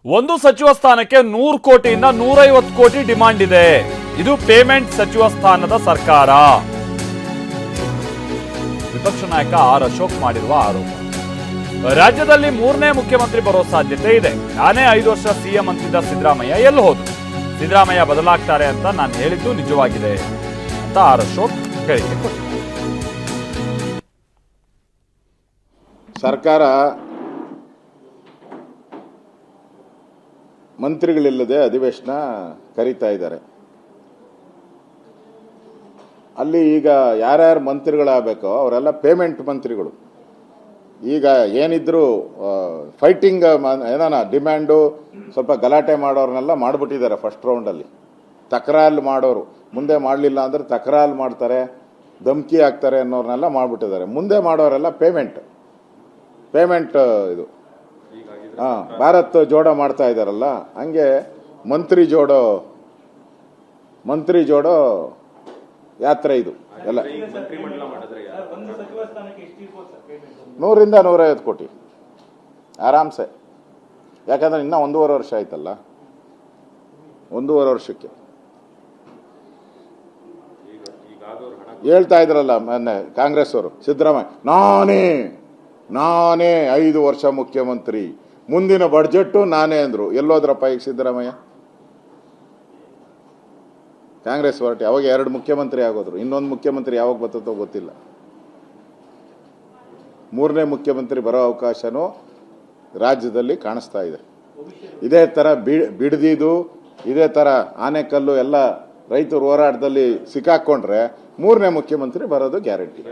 ಒಂದು ಸಚಿವ ಸ್ಥಾನಕ್ಕೆ 100 ಕೋಟಿಯಿಂದ 150 ಕೋಟಿ ಡಿಮಾಂಡ್ ಇದೆ. ಇದು ಪೇಮೆಂಟ್ ಸಚಿವ ಸ್ಥಾನದ ಸರ್ಕಾರ. ವಿಪಕ್ಷ ನಾಯಕ ಆರ್ ಅಶೋಕ್ ಮಾಡಿರುವ ಆರೋಪ. ರಾಜ್ಯದಲ್ಲಿ 3ನೇ ಮುಖ್ಯಮಂತ್ರಿ ಬರೋ ಸಾಧ್ಯತೆ ಇದೆ. ನಾನೇ 5 ವರ್ಷ ಸಿಎಂ ಅಂತಿದ್ದ ಸಿದ್ದರಾಮಯ್ಯ ಎಲ್ಲಿ ಹೋದ್ರು? ಸಿದ್ದರಾಮಯ್ಯ ಬದಲಾಗ್ತಾರೆ ಅಂತ ನಾನು ಹೇಳಿದ್ದು ನಿಜವಾಗಿದೆ ಅಂತ ಆರ್ ಅಶೋಕ್ ಹೇಳಿಕೆ ಕೊಟ್ಟರು. ಸರ್ಕಾರ ಮಂತ್ರಿಗಳಿಲ್ಲದೆ ಅಧಿವೇಶನ ಕರೀತಾ ಇದ್ದಾರೆ. ಅಲ್ಲಿ ಈಗ ಯಾರ್ಯಾರು ಮಂತ್ರಿಗಳಾಗಬೇಕೋ ಅವರೆಲ್ಲ ಪೇಮೆಂಟ್ ಮಂತ್ರಿಗಳು. ಈಗ ಏನಿದ್ರು ಫೈಟಿಂಗ್ ಏನಾನ ಡಿಮ್ಯಾಂಡು ಸ್ವಲ್ಪ ಗಲಾಟೆ ಮಾಡೋರನ್ನೆಲ್ಲ ಮಾಡಿಬಿಟ್ಟಿದ್ದಾರೆ. ಫಸ್ಟ್ ರೌಂಡಲ್ಲಿ ತಕರಾರು ಮಾಡೋರು ಮುಂದೆ ಮಾಡಲಿಲ್ಲ ಅಂದರೆ ತಕರಾರು ಮಾಡ್ತಾರೆ, ಧಮಕಿ ಹಾಕ್ತಾರೆ ಅನ್ನೋರನ್ನೆಲ್ಲ ಮಾಡಿಬಿಟ್ಟಿದ್ದಾರೆ. ಮುಂದೆ ಮಾಡೋರೆಲ್ಲ ಪೇಮೆಂಟ್ ಇದು ಭಾರತ್ ಜೋಡೋ ಮಾಡ್ತಾ ಇದ್ದಾರಲ್ಲ, ಹಂಗೆ ಮಂತ್ರಿ ಜೋಡೋ ಯಾತ್ರೆ ಇದು ಎಲ್ಲ. 100ರಿಂದ 150 ಕೋಟಿ ಆರಾಮ್ಸೆ. ಯಾಕಂದ್ರೆ ಇನ್ನೂ 1.5 ವರ್ಷ ಆಯ್ತಲ್ಲ. 1.5 ವರ್ಷಕ್ಕೆ ಹೇಳ್ತಾ ಇದ್ರಲ್ಲ ಮೊನ್ನೆ ಕಾಂಗ್ರೆಸ್ ಅವರು, ಸಿದ್ದರಾಮಯ್ಯ ನಾನೇ 5 ವರ್ಷ ಮುಖ್ಯಮಂತ್ರಿ, ಮುಂದಿನ ಬಡ್ಜೆಟ್ಟು ನಾನೇ ಅಂದ್ರು. ಎಲ್ಲೋದ್ರಪ್ಪ ಈಗ ಸಿದ್ದರಾಮಯ್ಯ? ಕಾಂಗ್ರೆಸ್ ಪಾರ್ಟಿ ಅವಾಗ 2 ಮುಖ್ಯಮಂತ್ರಿ ಆಗೋದ್ರು. ಇನ್ನೊಂದು ಮುಖ್ಯಮಂತ್ರಿ ಯಾವಾಗ ಬರ್ತದೋ ಗೊತ್ತಿಲ್ಲ. 3ನೇ ಮುಖ್ಯಮಂತ್ರಿ ಬರೋ ಅವಕಾಶನೂ ರಾಜ್ಯದಲ್ಲಿ ಕಾಣಿಸ್ತಾ ಇದೆ. ಇದೇ ಥರ ಬಿಡದಿದು, ಇದೇ ಥರ ಆನೆಕಲ್ಲು ಎಲ್ಲ ರೈತರು ಹೋರಾಟದಲ್ಲಿ ಸಿಕ್ಕಾಕೊಂಡ್ರೆ 3ನೇ ಮುಖ್ಯಮಂತ್ರಿ ಬರೋದು ಗ್ಯಾರಂಟಿ.